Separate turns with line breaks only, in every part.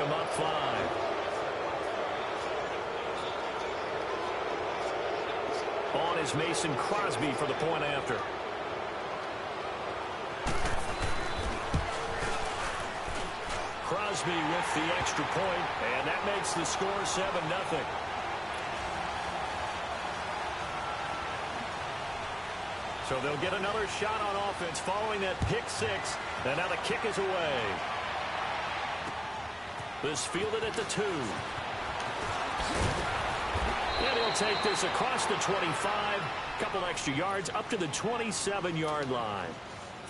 them up 5. On is Mason Crosby for the point after. Crosby with the extra point, and that makes the score 7-0. So they'll get another shot on offense following that pick 6, and now the kick is away. This fielded at the 2. And he'll take this across the 25, couple extra yards up to the 27-yard line.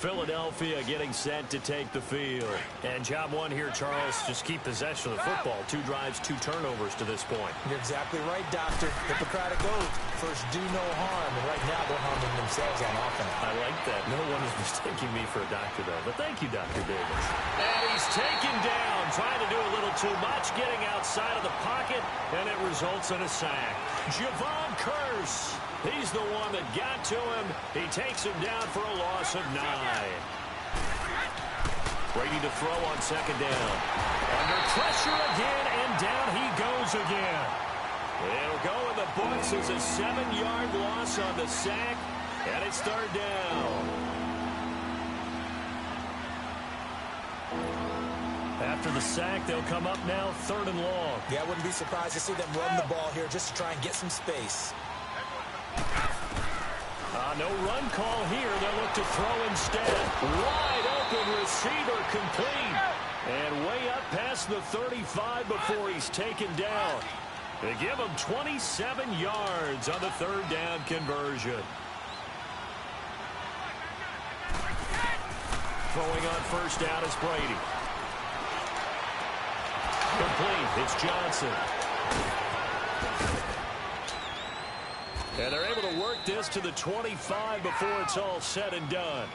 Philadelphia getting set to take the field. And job one here, Charles, just keep possession of the football. 2 drives, 2 turnovers to this point.
You're exactly right, Doctor. Hippocratic oath. First, do no harm. And right now, they're harming themselves on offense.
I like that. No one is mistaking me for a doctor, though. But thank you, Dr. Davis. And he's taken down, trying to do a little too much, getting outside of the pocket, and it results in a sack. Javon Curse. He's the one that got to him. He takes him down for a loss of 9. Brady to throw on second down. Under pressure again, and down he goes again. It'll go in the books as a 7-yard loss on the sack, and it's 3rd down. After the sack, they'll come up now 3rd and long.
Yeah, I wouldn't be surprised to see them run the ball here just to try and get some space.
No run call here. They'll look to throw instead. Wide open receiver complete. And way up past the 35 before he's taken down. They give him 27 yards on the 3rd down conversion. Throwing on first down is Brady. Complete. It's Johnson. And they're able to work this to the 25 before it's all said and done.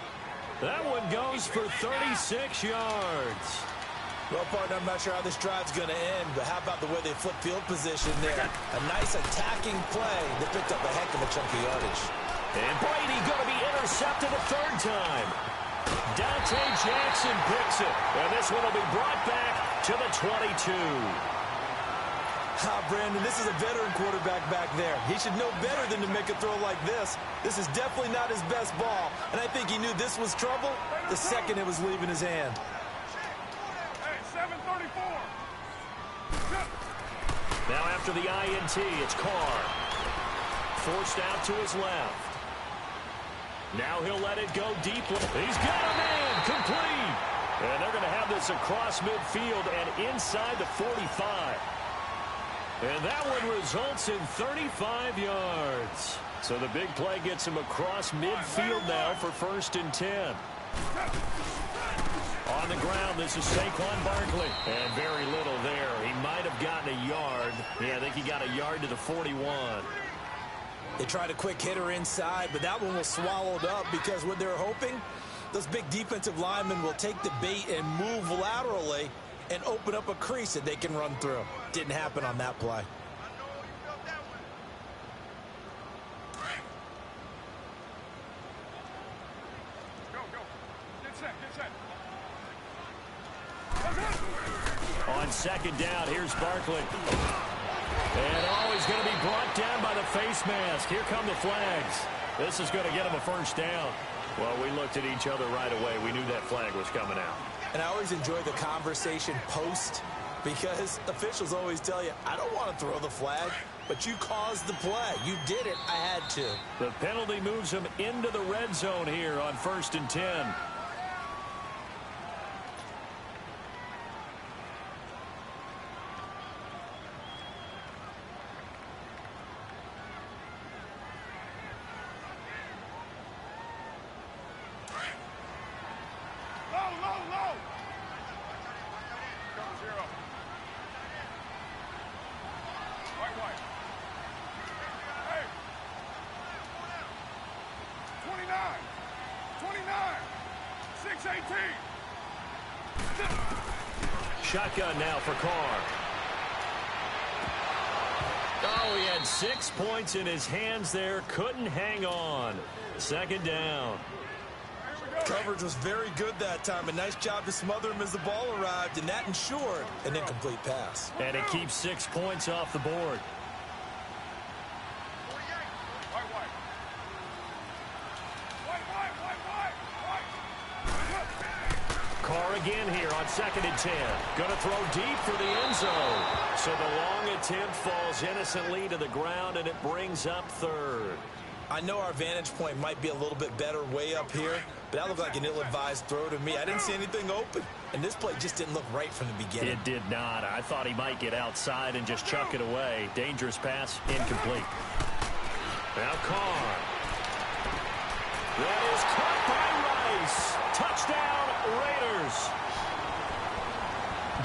That one goes for 36 yards.
Well, partner, I'm not sure how this drive's going to end, but how about the way they flip field position there? A nice attacking play. They picked up a heck of a chunk of yardage.
And Brady going to be intercepted a 3rd time. Dante Jackson picks it. And this one will be brought back to the 22.
Brandon, this is a veteran quarterback back there. He should know better than to make a throw like this. This is definitely not his best ball, and I think he knew this was trouble the second it was leaving his hand.
Hey, 7:34.
Now after the INT, it's Carr. Forced out to his left. Now he'll let it go deeply. He's got a man, complete. And they're going to have this across midfield and inside the 45. And that one results in 35 yards. So the big play gets him across midfield now for 1st and 10. On the ground, this is Saquon Barkley. And very little there. He might have gotten a yard. Yeah, I think he got a yard to the 41.
They tried a quick hitter inside, but that one was swallowed up because what they were hoping, those big defensive linemen will take the bait and move laterally and open up a crease that they can run through. Didn't happen on that play.
Go. Get set.
On second down, here's Barkley. And he's going to be brought down by the face mask. Here come the flags. This is going to get him a 1st down. Well, we looked at each other right away. We knew that flag was coming out.
And I always enjoy the conversation post because officials always tell you, I don't want to throw the flag, but you caused the play. You did it. I had to.
The penalty moves him into the red zone here on 1st and 10.
Low. Cover 0. White. Hey. 29. 6-18.
Shotgun now for Carr. Oh, he had 6 points in his hands there. Couldn't hang on. 2nd down.
Here we
Coverage was very good that time. A nice job to smother him as the ball arrived, and that ensured an incomplete pass.
And it keeps 6 points off the board. Carr again here on 2nd and 10. Going to throw deep for the end zone. So the long attempt falls innocently to the ground, and it brings up 3rd.
I know our vantage point might be a little bit better way up here, but that looked like an ill-advised throw to me. I didn't see anything open, and this play just didn't look right from the beginning.
It did not. I thought he might get outside and just chuck it away. Dangerous pass, incomplete. Now Carr. That is caught by Rice. Touchdown, Raiders.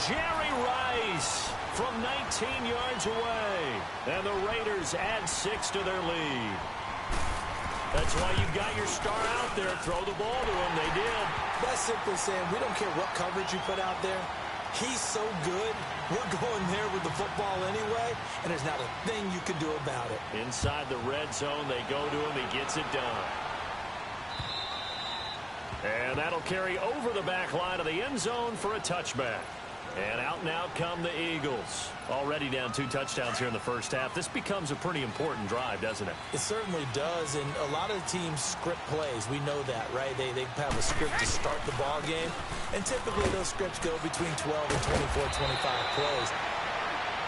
Jerry Rice from 19 yards away. And the Raiders add 6 to their lead. That's why you got your star out there. Throw the ball to him. They did.
That's simply saying we don't care what coverage you put out there. He's so good. We're going there with the football anyway, and there's not a thing you can do about it.
Inside the red zone, they go to him. He gets it done. And that'll carry over the back line of the end zone for a touchback. And out come the Eagles. Already down 2 touchdowns here in the first half. This becomes a pretty important drive, doesn't it?
It certainly does, and a lot of the teams script plays. We know that, right? They have a script to start the ball game, and typically those scripts go between 12 and 24, 25 plays.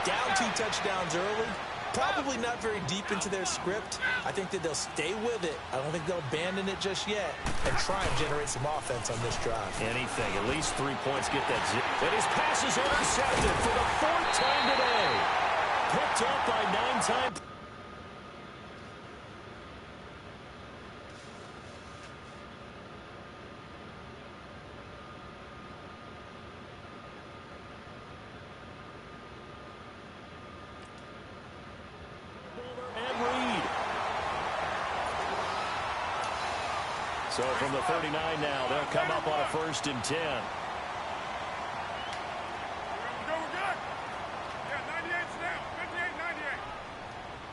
Down 2 touchdowns early, probably not very deep into their script. I think that they'll stay with it. I don't think they'll abandon it just yet and try and generate some offense on this drive.
Anything. At least 3 points get that zip. And his pass is intercepted for the 4th time today. Picked up by 9 times. So from the 39 now, they'll come up on a 1st and 10.
We're good. Yeah, 98's down. 58, 98.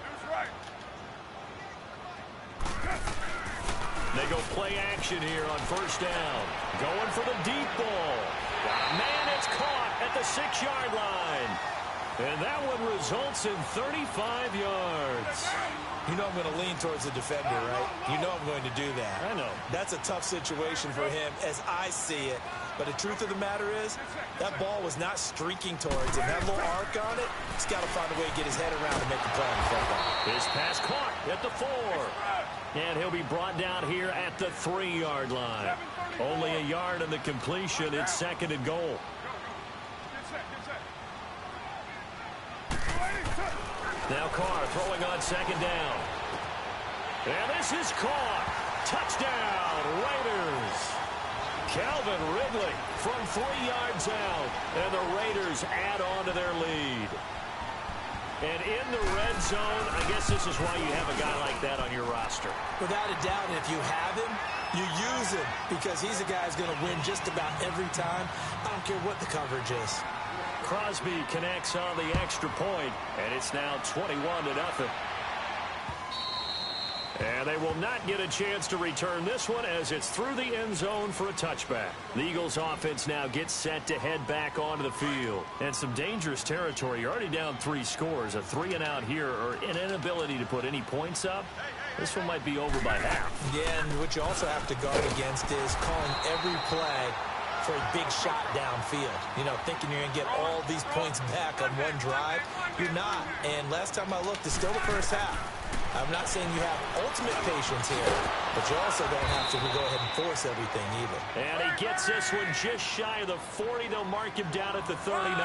That's right.
They go play action here on 1st down. Going for the deep ball. Man, it's caught at the 6-yard line. And that one results in 35 yards.
You know I'm going to lean towards the defender, right? You know I'm going to do that.
I know.
That's a tough situation for him as I see it. But the truth of the matter is, that ball was not streaking towards him. That little arc on it, he's got to find a way to get his head around and make the play on the football.
His pass caught at the 4. And he'll be brought down here at the 3-yard line. Only a yard in the completion. It's 2nd and goal. Now Carr throwing on 2nd down. And this is caught. Touchdown, Raiders. Calvin Ridley from 3 yards out. And the Raiders add on to their lead. And in the red zone, I guess this is why you have a guy like that on your roster.
Without a doubt, and if you have him, you use him because he's a guy who's going to win just about every time. I don't care what the coverage is.
Crosby connects on the extra point, and it's now 21-0. And they will not get a chance to return this one as it's through the end zone for a touchback. The Eagles offense now gets set to head back onto the field. And some dangerous territory. You're already down 3 scores. A 3-and-out here or an inability to put any points up. This one might be over by half.
Yeah, and what you also have to guard against is calling every play for a big shot downfield. You know, thinking you're going to get all these points back on one drive. You're not. And last time I looked, it's still the first half. I'm not saying you have ultimate patience here, but you also don't have to go ahead and force everything either.
And he gets this one just shy of the 40. They'll mark him down at the 39.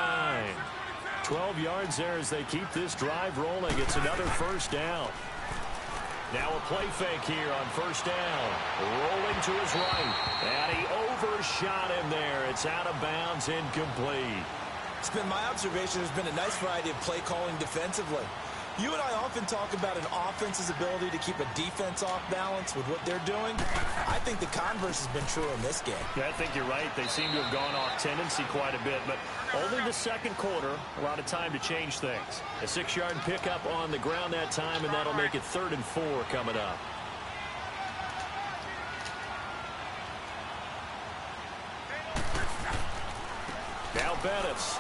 12 yards there as they keep this drive rolling. It's another 1st down. Now a play fake here on 1st down. Rolling to his right. And he overshot him there. It's out of bounds, incomplete.
It's been my observation there's been a nice variety of play calling defensively. You and I often talk about an offense's ability to keep a defense off balance with what they're doing. I think the converse has been true in this game.
Yeah, I think you're right. They seem to have gone off tendency quite a bit, but only the 2nd quarter, a lot of time to change things. A 6-yard pickup on the ground that time, and that'll make it 3rd and 4 coming up. this.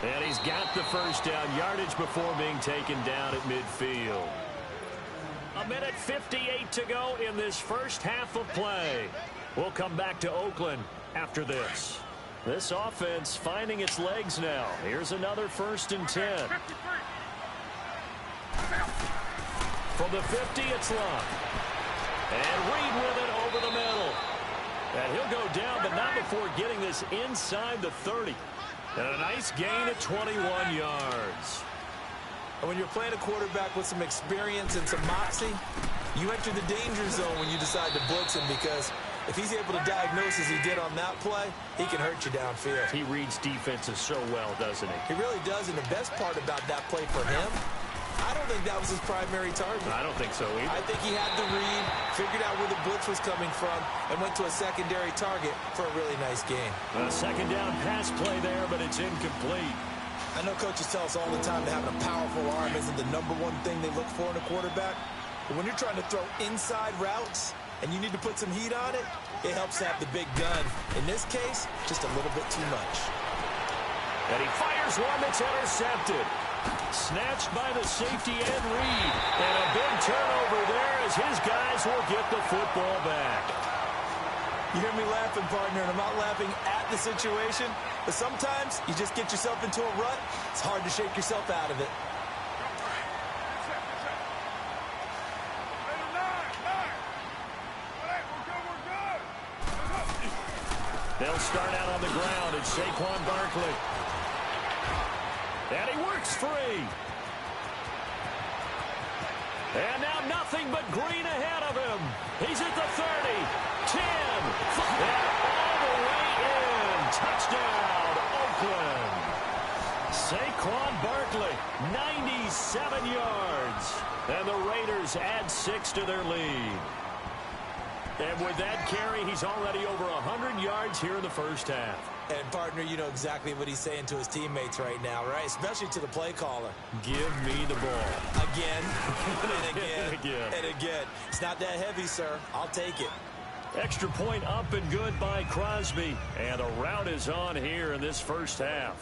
And he's got the first down yardage before being taken down at midfield. 1:58 to go in this first half of play. We'll come back to Oakland after this. This offense finding its legs now. Here's another 1st and 10. From the 50, it's Luck. And Reed with it over the middle. And he'll go down, but not before getting this inside the 30. And a nice gain at 21 yards.
And when you're playing a quarterback with some experience and some moxie, you enter the danger zone when you decide to blitz him, because if he's able to diagnose as he did on that play, he can hurt you downfield.
He reads defenses so well, doesn't he?
He really does, and the best part about that play for him, I don't think that was his primary target.
I don't think so either.
I think he had the read, figured out where the blitz was coming from, and went to a secondary target for a really nice gain.
A second down pass play there, but it's incomplete.
I know coaches tell us all the time that having a powerful arm isn't the #1 thing they look for in a quarterback. But when you're trying to throw inside routes and you need to put some heat on it, it helps to have the big gun. In this case, just a little bit too much.
And he fires one that's intercepted. Snatched by the safety end Reed. And a big turnover there as his guys will get the football back.
You hear me laughing, partner, and I'm not laughing at the situation, but sometimes you just get yourself into a rut. It's hard to shake yourself out of it.
They'll start out on the ground. It's Saquon Barkley. And he works free. And now nothing but green ahead of him. He's at the 30, 10, and all the way in. Touchdown, Oakland. Saquon Barkley, 97 yards. And the Raiders add 6 to their lead. And with that carry, he's already over 100 yards here in the first half.
And, partner, you know exactly what he's saying to his teammates right now, right? Especially to the play caller.
Give me the ball.
Again, and again,
again.
and again. It's not that heavy, sir. I'll take it.
Extra point up and good by Crosby. And the route is on here in this first half.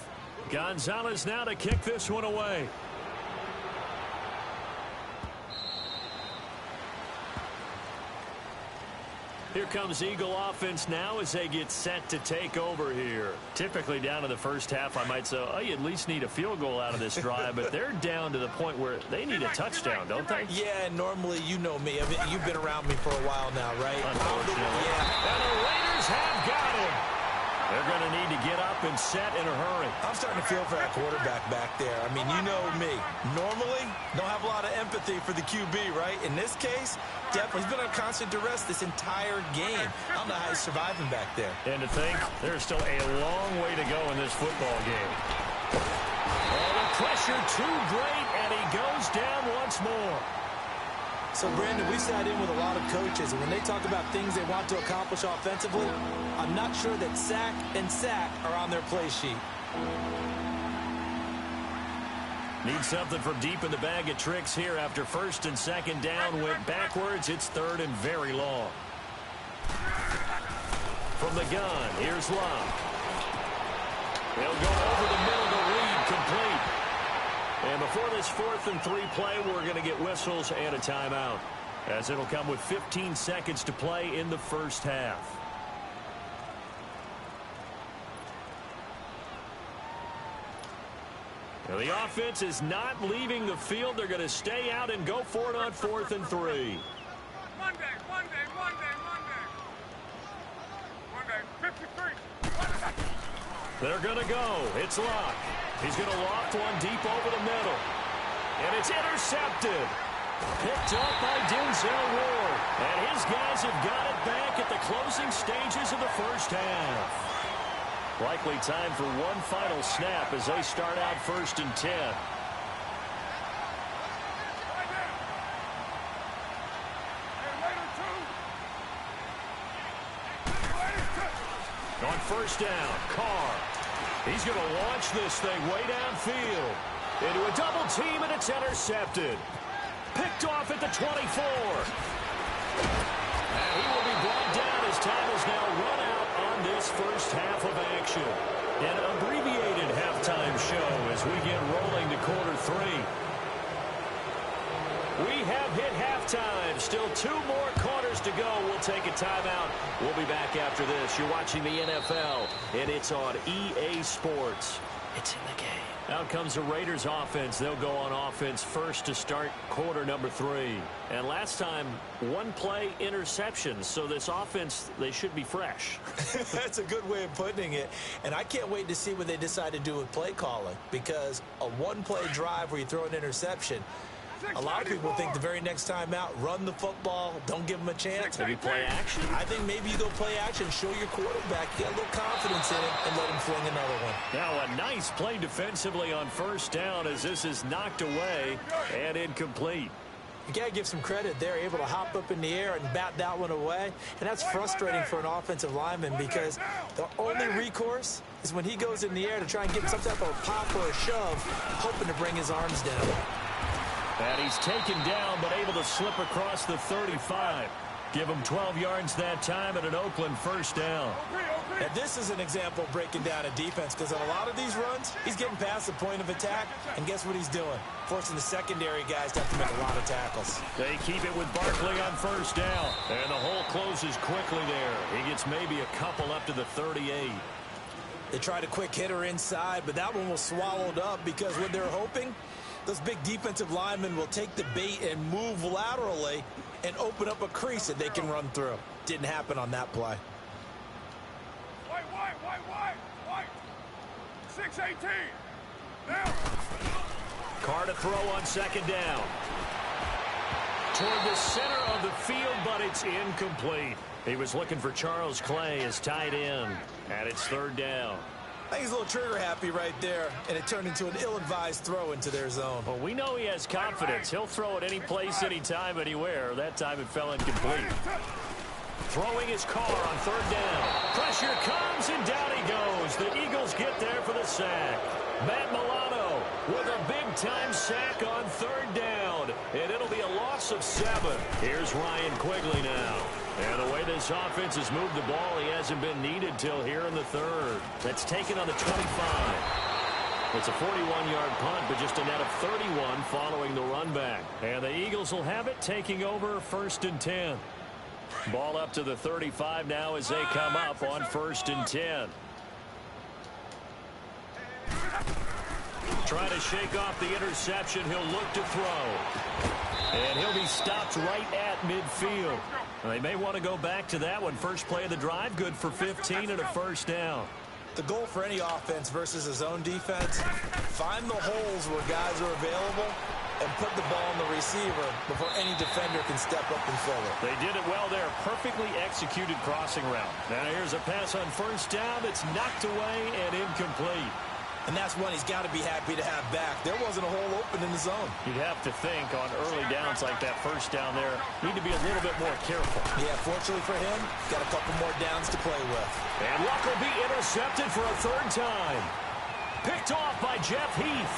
Gonzalez now to kick this one away. Here comes Eagle offense now as they get set to take over here. Typically down to the first half, I might say, oh, you at least need a field goal out of this drive, but they're down to the point where they need a touchdown, don't they?
Yeah, normally, you know me. I mean, you've been around me for a while now, right?
Unfortunately.
Yeah.
And the Raiders have got him. They're going to need to get up and set in a hurry.
I'm starting to feel for that quarterback back there. I mean, you know me. Normally, don't have a lot of empathy for the QB, right? In this case, definitely, he's been on constant duress this entire game. I don't know how he's surviving back there.
And to think, there's still a long way to go in this football game. Oh, the pressure too great, and he goes down once more.
So, Brandon, we sat in with a lot of coaches, and when they talk about things they want to accomplish offensively, I'm not sure that sack and sack are on their play sheet.
Need something from deep in the bag of tricks here after 1st and 2nd down went backwards. It's 3rd and very long. From the gun, here's Luck. He'll go over the middle to Reed, complete. And before this 4th and 3 play, we're going to get whistles and a timeout, as it'll come with 15 seconds to play in the first half. Now the offense is not leaving the field. They're going to stay out and go for it on 4th and 3.
Monday, 53.
They're going to go. It's Luck. He's going to loft one deep over the middle. And it's intercepted. Picked up by Denzel Ward. And his guys have got it back at the closing stages of the first half. Likely time for one final snap as they start out 1st and 10. On 1st down, Carr. He's going to launch this thing way downfield. Into a double team, and it's intercepted. Picked off at the 24. And he will be brought down as time is now run out on on this first half of action. An abbreviated halftime show as we get rolling to quarter three. We have hit halftime. Still 2 more quarters to go. We'll take a timeout. We'll be back after this. You're watching the NFL, and it's on EA Sports. It's in the game. Out comes the Raiders offense. They'll go on offense first to start quarter number 3. And last time, 1-play interceptions. So this offense, they should be fresh.
That's a good way of putting it. And I can't wait to see what they decide to do with play calling. Because a 1-play drive where you throw an interception, a lot of people think the very next time out, run the football, don't give them a chance.
Maybe play action?
I think maybe you go play action, show your quarterback, get a little confidence in him, and let him fling another one.
Now a nice play defensively on first down as this is knocked away and incomplete.
You got to give some credit. They're able to hop up in the air and bat that one away. And that's frustrating for an offensive lineman because the only recourse is when he goes in the air to try and get some type of a pop or a shove, hoping to bring his arms down.
And he's taken down, but able to slip across the 35. Give him 12 yards that time at an Oakland first down.
And this is an example of breaking down a defense because on a lot of these runs, he's getting past the point of attack, and guess what he's doing? Forcing the secondary guys to have to make a lot of tackles.
They keep it with Barkley on first down, and the hole closes quickly there. He gets maybe a couple up to the 38.
They tried a quick hitter inside, but that one was swallowed up because what they're hoping, those big defensive linemen will take the bait and move laterally and open up a crease that they can run through. Didn't happen on that play.
White. 6-18. Now.
Carr to throw on second down. Toward the center of the field, but it's incomplete. He was looking for Charles Clay as tight end, and it's third down.
I think he's a little trigger happy right there, and it turned into an ill-advised throw into their zone.
Well, we know he has confidence. He'll throw it any place, anytime, anywhere. That time it fell incomplete. Throwing his Carr on third down. Pressure comes, and down he goes. The Eagles get there for the sack. Matt Milano with a big-time sack on third down, and it'll be a loss of 7. Here's Ryan Quigley now. And the way this offense has moved the ball, he hasn't been needed till here in the third. That's taken on the 25. It's a 41-yard punt, but just a net of 31 following the run back. And the Eagles will have it, taking over first and 10. Ball up to the 35 now as they come up on first and 10. Trying to shake off the interception. He'll look to throw. And he'll be stopped right at midfield. They may want to go back to that one. First play of the drive, good for 15 and a first down.
The goal for any offense versus a zone defense, find the holes where guys are available and put the ball on the receiver before any defender can step up and fill it.
They did it well there. Perfectly executed crossing route. Now here's a pass on first down. It's knocked away and incomplete.
And that's one he's got to be happy to have back. There wasn't a hole open in the zone.
You'd have to think on early downs like that first down there, need to be a little bit more careful.
Yeah, fortunately for him, got a couple more downs to play with.
And Luck will be intercepted for a third time. Picked off by Jeff Heath.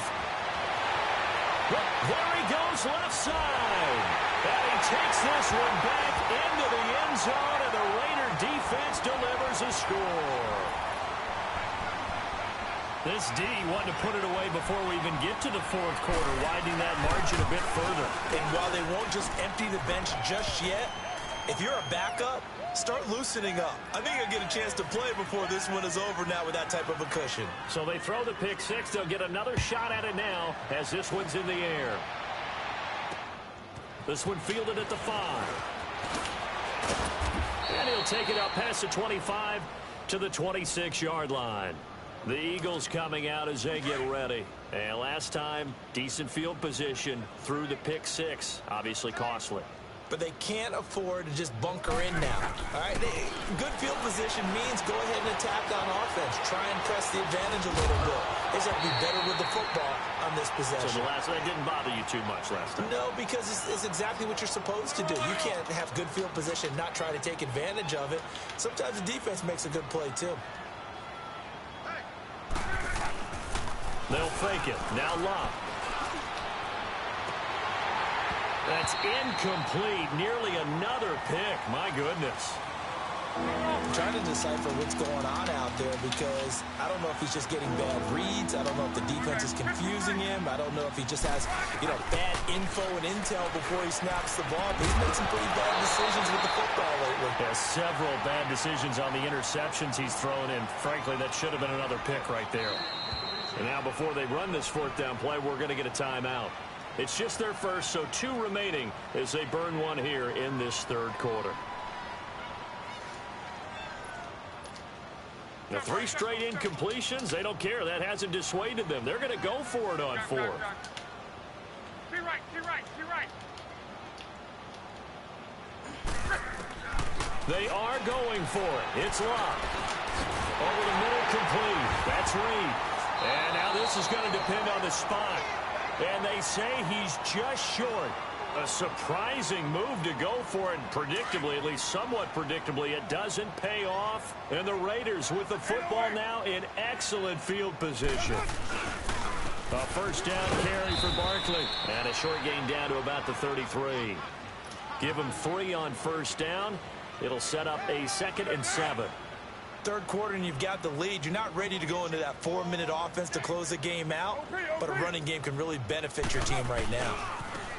But there he goes left side. And he takes this one back into the end zone, and the Raider defense delivers a score. This D wanted to put it away before we even get to the fourth quarter, widening that margin a bit further.
And while they won't just empty the bench just yet, if you're a backup, start loosening up. I think you'll get a chance to play before this one is over now with that type of a cushion.
So they throw the pick six. They'll get another shot at it now as this one's in the air. This one fielded at the 5. And he'll take it up past the 25 to the 26-yard line. The Eagles coming out as they get ready. And last time, decent field position through the pick six. Obviously costly.
But they can't afford to just bunker in now. All right, good field position means go ahead and attack on offense. Try and press the advantage a little bit. They just have to be better with the football on this possession.
So that didn't bother you too much last time?
No, because it's exactly what you're supposed to do. You can't have good field position, not try to take advantage of it. Sometimes the defense makes a good play too.
They'll fake it. Now Love. That's incomplete. Nearly another pick. My goodness.
I'm trying to decipher what's going on out there because I don't know if he's just getting bad reads. I don't know if the defense is confusing him. I don't know if he just has, bad info and intel before he snaps the ball. But he's made some pretty bad decisions with the football lately.
Yeah, several bad decisions on the interceptions he's thrown in. Frankly, that should have been another pick right there. And now before they run this fourth down play, we're going to get a timeout. It's just their first, so 2 remaining as they burn one here in this third quarter. Now 3 straight incompletions, they don't care. That hasn't dissuaded them. They're going to go for it on 4.
Be right, be right, be right.
They are going for it. It's locked. Over the middle, complete. That's Reed. And now this is going to depend on the spot. And they say he's just short. A surprising move to go for it. Predictably, at least somewhat predictably, it doesn't pay off. And the Raiders with the football now in excellent field position. A first down carry for Barkley. And a short gain down to about the 33. Give him 3 on first down. It'll set up a 2nd and 7.
Third quarter and you've got the lead. You're not ready to go into that 4-minute offense to close the game out, but a running game can really benefit your team right now.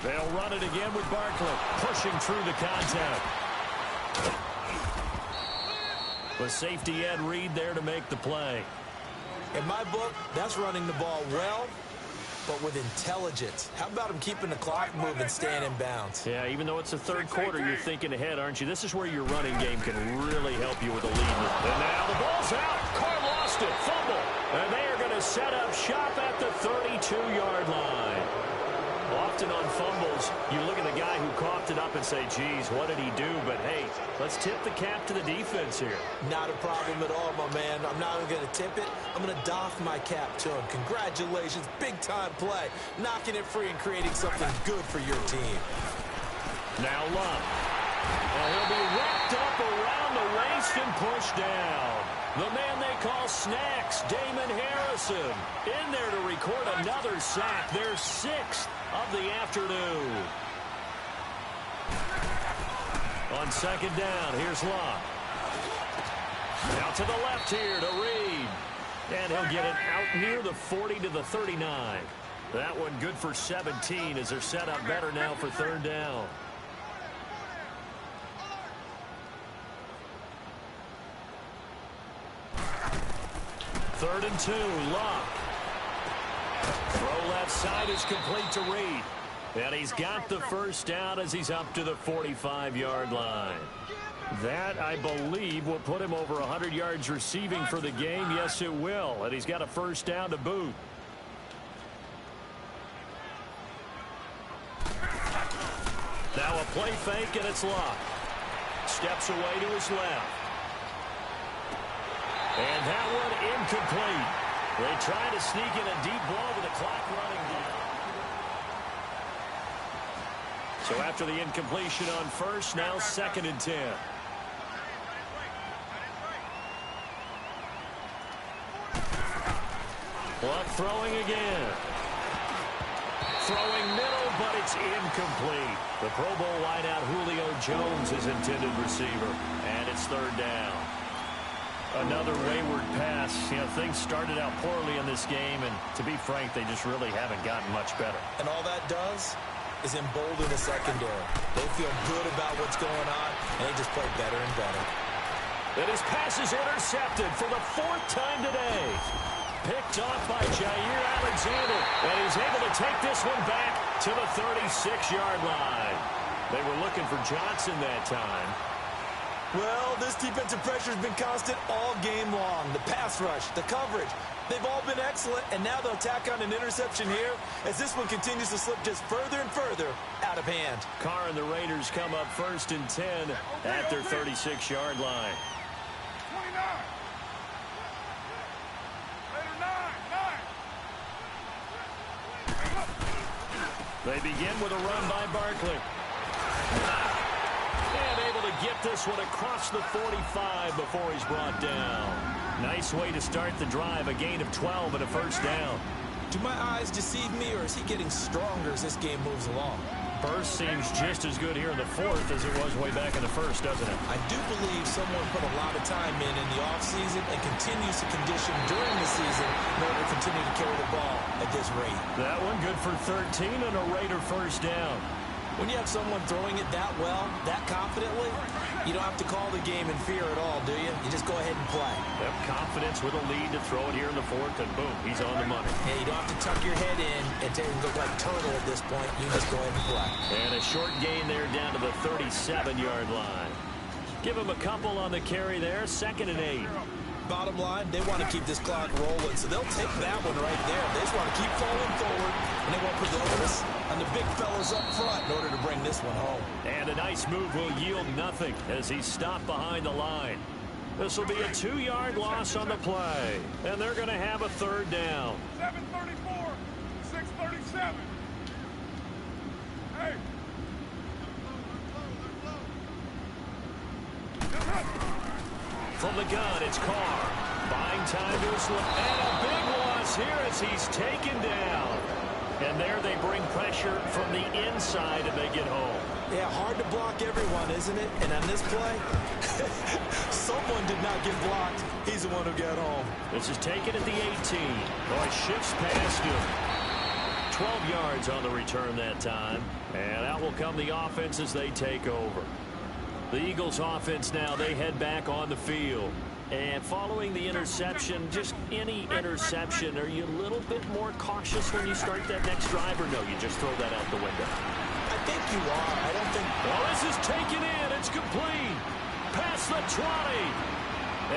They'll run it again with Barkley, pushing through the contact. The safety Ed Reed there to make the play.
In my book, that's running the ball well, but with intelligence. How about him keeping the clock moving, staying in bounds?
Yeah, even though it's the third quarter, you're thinking ahead, aren't you? This is where your running game can really help you with a lead. And now the ball's out. Carr lost it. Fumble. And they are going to set up shop at the 32-yard line. Often on fumbles, you look at the guy who coughed it up and say, geez, what did he do? But, hey, let's tip the cap to the defense here.
Not a problem at all, my man. I'm not even going to tip it. I'm going to doff my cap to him. Congratulations. Big-time play. Knocking it free and creating something good for your team.
Now Love. Well, he'll be wrapped up around the waist and pushed down. The man they call Snacks, Damon Harrison, in there to record another sack. Their 6th of the afternoon. On second down, here's Love. Now to the left here to Reed. And he'll get it out near the 40 to the 39. That one good for 17 as they're set up better now for third down. Third and 2, Love. Throw left side is complete to Reed. And he's got the first down as he's up to the 45-yard line. That, I believe, will put him over 100 yards receiving for the game. Yes, it will. And he's got a first down to boot. Now a play fake, and it's Love. Steps away to his left. And that one incomplete. They try to sneak in a deep ball with the clock running down. So after the incompletion on first, now 2nd and 10. Luck throwing again. Throwing middle, but it's incomplete. The Pro Bowl wideout Julio Jones is intended receiver. And it's third down. Another wayward pass. Things started out poorly in this game, and to be frank, they just really haven't gotten much better.
And all that does is embolden the secondary. They feel good about what's going on, and they just play better and better.
And his pass is intercepted for the 4th time today. Picked off by Jair Alexander, and he's able to take this one back to the 36-yard line. They were looking for Johnson that time.
Well, this defensive pressure has been constant all game long. The pass rush, the coverage, they've all been excellent, and now they'll tack on an interception here as this one continues to slip just further and further out of hand.
Carr and the Raiders come up 1st and 10 at their 36-yard line.
29.
They begin with a run by Barkley. And able to get this one across the 45 before he's brought down. Nice way to start the drive, a gain of 12 and a first down.
Do my eyes deceive me, or is he getting stronger as this game moves along?
burst seems just as good here in the fourth as it was way back in the first, doesn't it?
I do believe someone put a lot of time in the offseason and continues to condition during the season in order to continue to carry the ball at this rate.
That one good for 13 and a Raider first down.
When you have someone throwing it that well, that confidently, you don't have to call the game in fear at all, do you? You just go ahead and play.
Yep, confidence with a lead to throw it here in the fourth, and boom, he's on the money.
Hey, you don't have to tuck your head in and look like turtle at this point. You just go ahead and play.
And a short gain there down to the 37-yard line. Give him a couple on the carry there, 2nd and 8.
Bottom line, they want to keep this clock rolling, so they'll take that one right there. They just want to keep falling forward, and they won't put the onus on the big fellas up front in order to bring this one home.
And a nice move will yield nothing as he's stopped behind the line. This will be a 2-yard loss on the play, and they're going to have a 3rd down.
7:34, 6:37. Hey.
From the gun, it's Carr. Buying time to his left. And a big loss here as he's taken down. And there they bring pressure from the inside and they get home.
Yeah, hard to block everyone, isn't it? And on this play, someone did not get blocked. He's the one who got home.
This is taken at the 18. Oh, it shifts past him. 12 yards on the return that time. And out will come the offense as they take over. The Eagles offense now, they head back on the field. And following the interception, just any interception, are you a little bit more cautious when you start that next drive, or no, you just throw that out the window?
I think you are. I don't think...
Well, this is taken in. It's complete. Past the 20.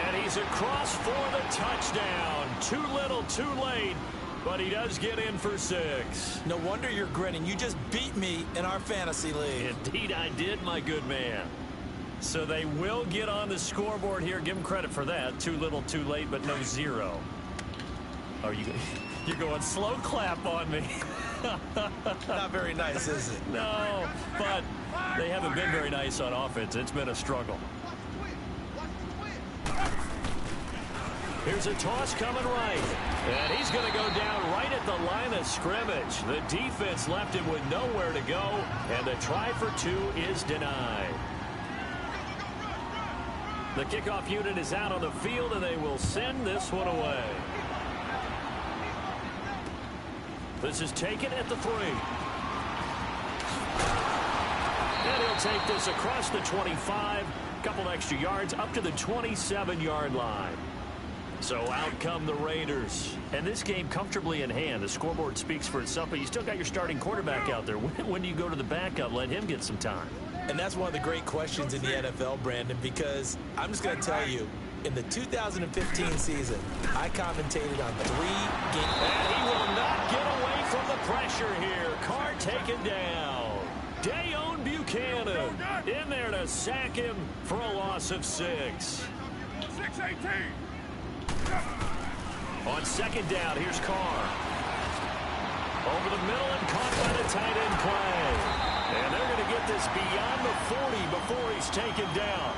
And he's across for the touchdown. Too little, too late. But he does get in for 6.
No wonder you're grinning. You just beat me in our fantasy league.
Indeed I did, my good man. So they will get on the scoreboard here. Give them credit for that. Too little, too late, but no 0. Are you? You're going slow clap on me.
Not very nice, is it?
No, but they haven't been very nice on offense. It's been a struggle. Here's a toss coming right. And he's going to go down right at the line of scrimmage. The defense left him with nowhere to go. And the try for 2 is denied. The kickoff unit is out on the field, and they will send this one away. This is taken at the 3. And he'll take this across the 25. Couple extra yards up to the 27-yard line. So out come the Raiders. And this game comfortably in hand. The scoreboard speaks for itself, but you still got your starting quarterback out there. When do you go to the backup? Let him get some time.
And that's one of the great questions in the NFL, Brandon, because I'm just going to tell you, in the 2015 season, I commentated on 3 games.
And he will not get away from the pressure here. Carr taken down. Dayon Buchanan in there to sack him for a loss of 6.
6:18.
On 2nd down, here's Carr. Over the middle and caught by the tight end play. And they're going to get this beyond the 40 before he's taken down.